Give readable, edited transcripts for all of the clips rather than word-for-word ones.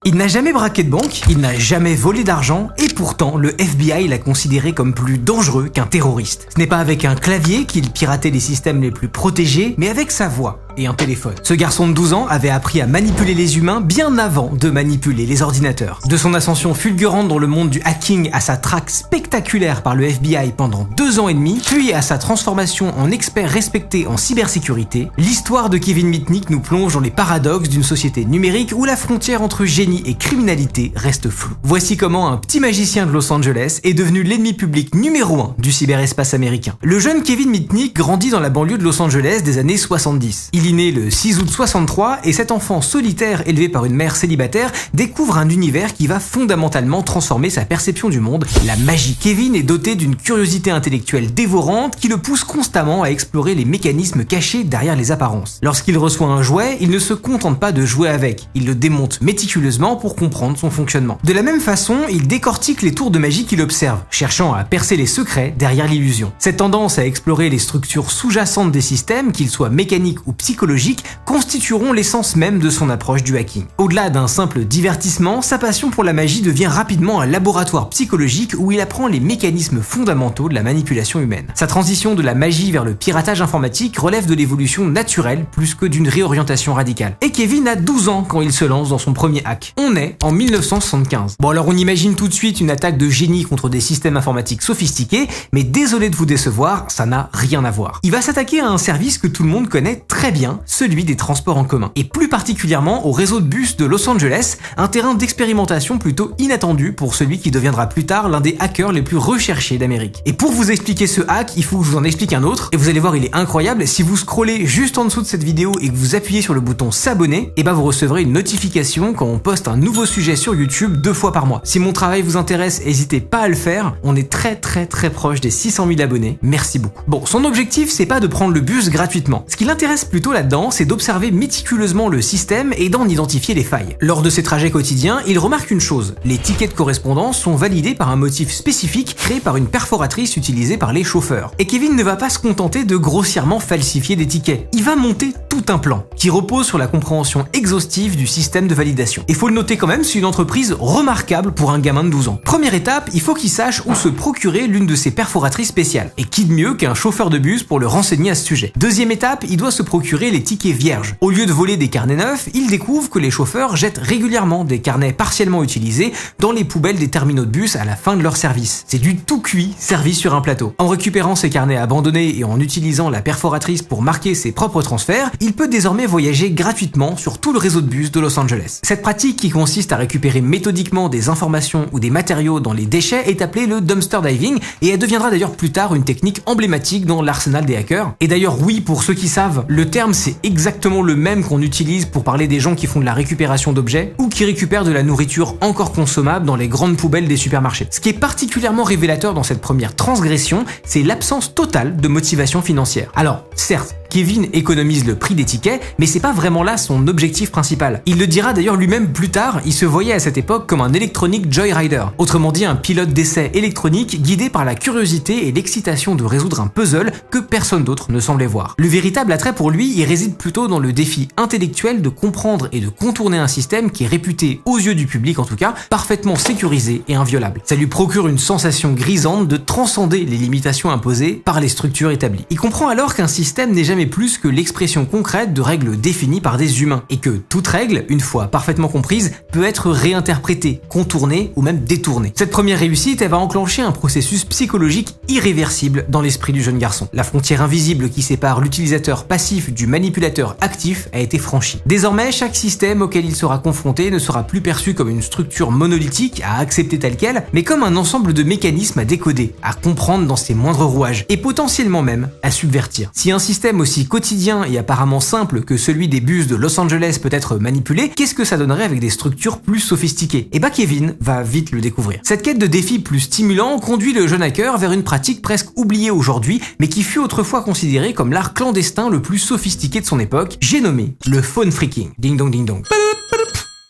Il n'a jamais braqué de banque, il n'a jamais volé d'argent, et pourtant le FBI l'a considéré comme plus dangereux qu'un terroriste. Ce n'est pas avec un clavier qu'il piratait les systèmes les plus protégés, mais avec sa voix et un téléphone. Ce garçon de 12 ans avait appris à manipuler les humains bien avant de manipuler les ordinateurs. De son ascension fulgurante dans le monde du hacking à sa traque spectaculaire par le FBI pendant 2 ans et demi, puis à sa transformation en expert respecté en cybersécurité, l'histoire de Kevin Mitnick nous plonge dans les paradoxes d'une société numérique où la frontière entre génie et criminalité reste floue. Voici comment un petit magicien de Los Angeles est devenu l'ennemi public numéro 1 du cyberespace américain. Le jeune Kevin Mitnick grandit dans la banlieue de Los Angeles des années 70. Il est né le 6 août 63 et cet enfant solitaire élevé par une mère célibataire découvre un univers qui va fondamentalement transformer sa perception du monde, la magie. Kevin est doté d'une curiosité intellectuelle dévorante qui le pousse constamment à explorer les mécanismes cachés derrière les apparences. Lorsqu'il reçoit un jouet, il ne se contente pas de jouer avec, il le démonte méticuleusement pour comprendre son fonctionnement. De la même façon, il décortique les tours de magie qu'il observe, cherchant à percer les secrets derrière l'illusion. Cette tendance à explorer les structures sous-jacentes des systèmes, qu'ils soient mécaniques ou psychologiques, constitueront l'essence même de son approche du hacking. Au-delà d'un simple divertissement, sa passion pour la magie devient rapidement un laboratoire psychologique où il apprend les mécanismes fondamentaux de la manipulation humaine. Sa transition de la magie vers le piratage informatique relève de l'évolution naturelle plus que d'une réorientation radicale. Et Kevin a 12 ans quand il se lance dans son premier hack. On est en 1975. Bon alors on imagine tout de suite une attaque de génie contre des systèmes informatiques sophistiqués, mais désolé de vous décevoir, ça n'a rien à voir. Il va s'attaquer à un service que tout le monde connaît très bien, celui des transports en commun. Et plus particulièrement au réseau de bus de Los Angeles, un terrain d'expérimentation plutôt inattendu pour celui qui deviendra plus tard l'un des hackers les plus recherchés d'Amérique. Et pour vous expliquer ce hack, il faut que je vous en explique un autre, et vous allez voir il est incroyable. Si vous scrollez juste en dessous de cette vidéo et que vous appuyez sur le bouton s'abonner, et vous recevrez une notification quand on poste un nouveau sujet sur YouTube 2 fois par mois. Si mon travail vous intéresse, n'hésitez pas à le faire, on est très proche des 600 000 abonnés, merci beaucoup. Bon, son objectif c'est pas de prendre le bus gratuitement. Ce qui l'intéresse plutôt là-dedans, c'est d'observer méticuleusement le système et d'en identifier les failles. Lors de ses trajets quotidiens, il remarque une chose, les tickets de correspondance sont validés par un motif spécifique créé par une perforatrice utilisée par les chauffeurs. Et Kevin ne va pas se contenter de grossièrement falsifier des tickets, il va monter tout un plan qui repose sur la compréhension exhaustive du système de validation. Et faut le noter quand même, c'est une entreprise remarquable pour un gamin de 12 ans. Première étape, il faut qu'il sache où se procurer l'une de ces perforatrices spéciales. Et qui de mieux qu'un chauffeur de bus pour le renseigner à ce sujet. Deuxième étape, il doit se procurer les tickets vierges. Au lieu de voler des carnets neufs, il découvre que les chauffeurs jettent régulièrement des carnets partiellement utilisés dans les poubelles des terminaux de bus à la fin de leur service. C'est du tout cuit servi sur un plateau. En récupérant ces carnets abandonnés et en utilisant la perforatrice pour marquer ses propres transferts, il peut désormais voyager gratuitement sur tout le réseau de bus de Los Angeles. Cette pratique qui consiste à récupérer méthodiquement des informations ou des matériaux dans les déchets est appelée le dumpster diving et elle deviendra d'ailleurs plus tard une technique emblématique dans l'arsenal des hackers. Et d'ailleurs oui, pour ceux qui savent, le terme c'est exactement le même qu'on utilise pour parler des gens qui font de la récupération d'objets ou qui récupèrent de la nourriture encore consommable dans les grandes poubelles des supermarchés. Ce qui est particulièrement révélateur dans cette première transgression, c'est l'absence totale de motivation financière. Alors, certes, Kevin économise le prix des tickets, mais c'est pas vraiment là son objectif principal. Il le dira d'ailleurs lui-même plus tard, il se voyait à cette époque comme un électronique joyrider, autrement dit un pilote d'essai électronique guidé par la curiosité et l'excitation de résoudre un puzzle que personne d'autre ne semblait voir. Le véritable attrait pour lui, il réside plutôt dans le défi intellectuel de comprendre et de contourner un système qui est réputé, aux yeux du public en tout cas, parfaitement sécurisé et inviolable. Ça lui procure une sensation grisante de transcender les limitations imposées par les structures établies. Il comprend alors qu'un système n'est jamais plus que l'expression concrète de règles définies par des humains, et que toute règle, une fois parfaitement comprise, peut être réinterprétée, contournée ou même détournée. Cette première réussite, elle va enclencher un processus psychologique irréversible dans l'esprit du jeune garçon. La frontière invisible qui sépare l'utilisateur passif du manipulateur actif a été franchie. Désormais, chaque système auquel il sera confronté ne sera plus perçu comme une structure monolithique à accepter telle quelle, mais comme un ensemble de mécanismes à décoder, à comprendre dans ses moindres rouages, et potentiellement même à subvertir. Si un système aussi quotidien et apparemment simple que celui des bus de Los Angeles peut être manipulé, qu'est-ce que ça donnerait avec des structures plus sophistiquées? Et Kevin va vite le découvrir. Cette quête de défis plus stimulant conduit le jeune hacker vers une pratique presque oubliée aujourd'hui, mais qui fut autrefois considérée comme l'art clandestin le plus sophistiqué de son époque, j'ai nommé le phone freaking. Ding dong ding dong.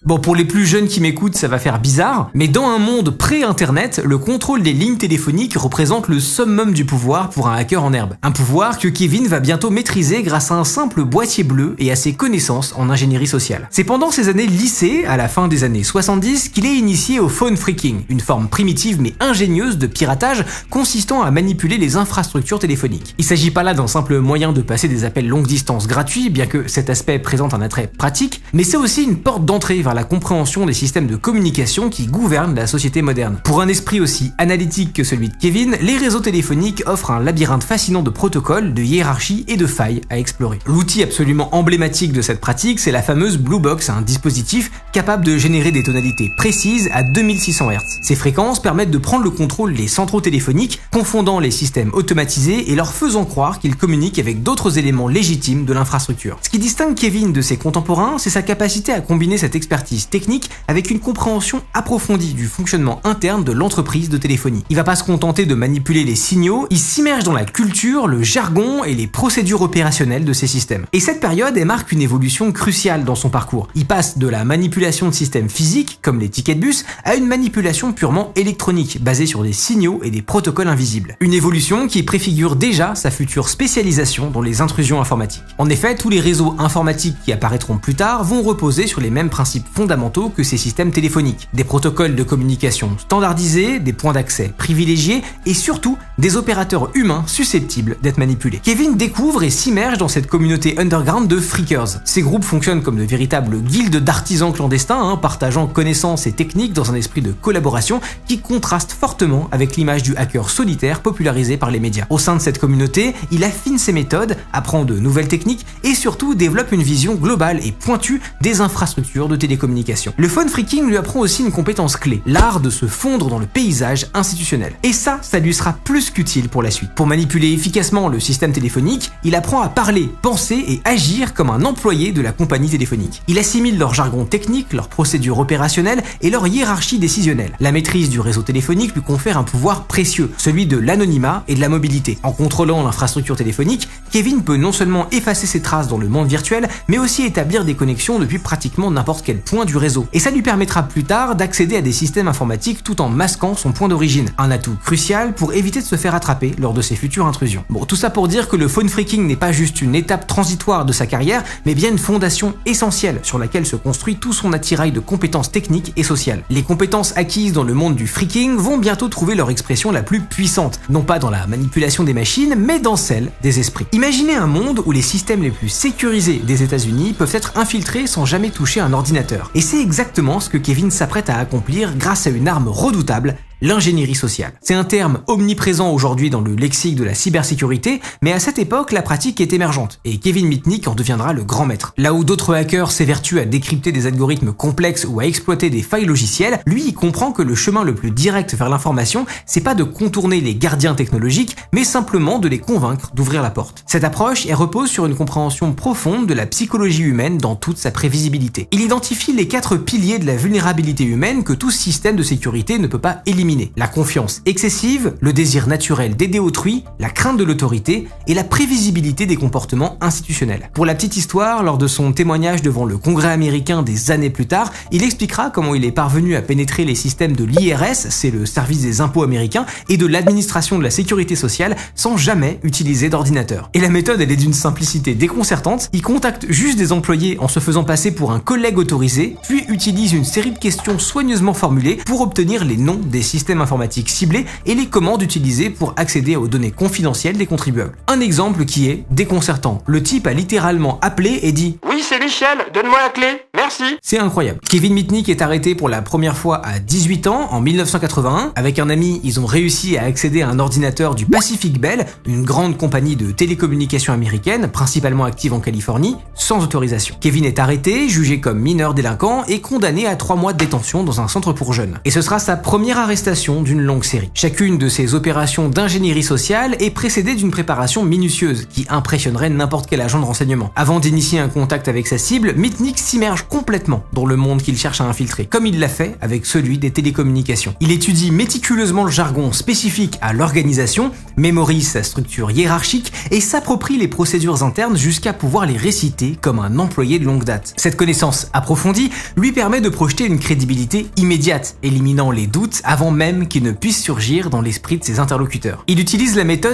Bon, pour les plus jeunes qui m'écoutent, ça va faire bizarre, mais dans un monde pré-internet, le contrôle des lignes téléphoniques représente le summum du pouvoir pour un hacker en herbe. Un pouvoir que Kevin va bientôt maîtriser grâce à un simple boîtier bleu et à ses connaissances en ingénierie sociale. C'est pendant ses années lycée, à la fin des années 70, qu'il est initié au phone phreaking, une forme primitive mais ingénieuse de piratage consistant à manipuler les infrastructures téléphoniques. Il s'agit pas là d'un simple moyen de passer des appels longue distance gratuits, bien que cet aspect présente un attrait pratique, mais c'est aussi une porte d'entrée vers la compréhension des systèmes de communication qui gouvernent la société moderne. Pour un esprit aussi analytique que celui de Kevin, les réseaux téléphoniques offrent un labyrinthe fascinant de protocoles, de hiérarchies et de failles à explorer. L'outil absolument emblématique de cette pratique, c'est la fameuse Blue Box, un dispositif capable de générer des tonalités précises à 2600 Hz. Ces fréquences permettent de prendre le contrôle des centraux téléphoniques, confondant les systèmes automatisés et leur faisant croire qu'ils communiquent avec d'autres éléments légitimes de l'infrastructure. Ce qui distingue Kevin de ses contemporains, c'est sa capacité à combiner cette expertise technique avec une compréhension approfondie du fonctionnement interne de l'entreprise de téléphonie. Il va pas se contenter de manipuler les signaux, il s'immerge dans la culture, le jargon et les procédures opérationnelles de ces systèmes. Et cette période, elle marque une évolution cruciale dans son parcours. Il passe de la manipulation de systèmes physiques, comme les tickets de bus, à une manipulation purement électronique, basée sur des signaux et des protocoles invisibles. Une évolution qui préfigure déjà sa future spécialisation dans les intrusions informatiques. En effet, tous les réseaux informatiques qui apparaîtront plus tard vont reposer sur les mêmes principes fondamentaux que ces systèmes téléphoniques. Des protocoles de communication standardisés, des points d'accès privilégiés et surtout des opérateurs humains susceptibles d'être manipulés. Kevin découvre et s'immerge dans cette communauté underground de phreakers. Ces groupes fonctionnent comme de véritables guildes d'artisans clandestins, partageant connaissances et techniques dans un esprit de collaboration qui contraste fortement avec l'image du hacker solitaire popularisé par les médias. Au sein de cette communauté, il affine ses méthodes, apprend de nouvelles techniques et surtout développe une vision globale et pointue des infrastructures de télécommunication. Le phone phreaking lui apprend aussi une compétence clé, l'art de se fondre dans le paysage institutionnel. Et ça lui sera plus qu'utile pour la suite. Pour manipuler efficacement le système téléphonique, il apprend à parler, penser et agir comme un employé de la compagnie téléphonique. Il assimile leur jargon technique, leurs procédures opérationnelles et leur hiérarchie décisionnelle. La maîtrise du réseau téléphonique lui confère un pouvoir précieux, celui de l'anonymat et de la mobilité. En contrôlant l'infrastructure téléphonique, Kevin peut non seulement effacer ses traces dans le monde virtuel, mais aussi établir des connexions depuis pratiquement n'importe quel point du réseau. Et ça lui permettra plus tard d'accéder à des systèmes informatiques tout en masquant son point d'origine. Un atout crucial pour éviter de se faire attraper lors de ses futures intrusions. Bon, tout ça pour dire que le phone phreaking n'est pas juste une étape transitoire de sa carrière, mais bien une fondation essentielle sur laquelle se construit tout son attirail de compétences techniques et sociales. Les compétences acquises dans le monde du phreaking vont bientôt trouver leur expression la plus puissante, non pas dans la manipulation des machines, mais dans celle des esprits. Imaginez un monde où les systèmes les plus sécurisés des États-Unis peuvent être infiltrés sans jamais toucher un ordinateur. Et c'est exactement ce que Kevin s'apprête à accomplir grâce à une arme redoutable, l'ingénierie sociale. C'est un terme omniprésent aujourd'hui dans le lexique de la cybersécurité, mais à cette époque, la pratique est émergente, et Kevin Mitnick en deviendra le grand maître. Là où d'autres hackers s'évertuent à décrypter des algorithmes complexes ou à exploiter des failles logicielles, lui, il comprend que le chemin le plus direct vers l'information, c'est pas de contourner les gardiens technologiques, mais simplement de les convaincre d'ouvrir la porte. Cette approche, elle repose sur une compréhension profonde de la psychologie humaine dans toute sa prévisibilité. Il identifie les 4 piliers de la vulnérabilité humaine que tout système de sécurité ne peut pas éliminer. La confiance excessive, le désir naturel d'aider autrui, la crainte de l'autorité et la prévisibilité des comportements institutionnels. Pour la petite histoire, lors de son témoignage devant le Congrès américain des années plus tard, il expliquera comment il est parvenu à pénétrer les systèmes de l'IRS, c'est le service des impôts américains, et de l'administration de la sécurité sociale sans jamais utiliser d'ordinateur. Et la méthode, elle est d'une simplicité déconcertante. Il contacte juste des employés en se faisant passer pour un collègue autorisé, puis utilise une série de questions soigneusement formulées pour obtenir les noms des systèmes informatiques ciblés et les commandes utilisées pour accéder aux données confidentielles des contribuables. Un exemple qui est déconcertant. Le type a littéralement appelé et dit « Oui, c'est Michel, donne-moi la clé, merci !» C'est incroyable. Kevin Mitnick est arrêté pour la première fois à 18 ans, en 1981. Avec un ami, ils ont réussi à accéder à un ordinateur du Pacific Bell, une grande compagnie de télécommunications américaine, principalement active en Californie, sans autorisation. Kevin est arrêté, jugé comme mineur délinquant et condamné à 3 mois de détention dans un centre pour jeunes. Et ce sera sa première arrestation l'arrestation d'une longue série. Chacune de ces opérations d'ingénierie sociale est précédée d'une préparation minutieuse qui impressionnerait n'importe quel agent de renseignement. Avant d'initier un contact avec sa cible, Mitnick s'immerge complètement dans le monde qu'il cherche à infiltrer, comme il l'a fait avec celui des télécommunications. Il étudie méticuleusement le jargon spécifique à l'organisation, mémorise sa structure hiérarchique et s'approprie les procédures internes jusqu'à pouvoir les réciter comme un employé de longue date. Cette connaissance approfondie lui permet de projeter une crédibilité immédiate, éliminant les doutes avant même qu'ils ne puissent surgir dans l'esprit de ses interlocuteurs. Il utilise la méthode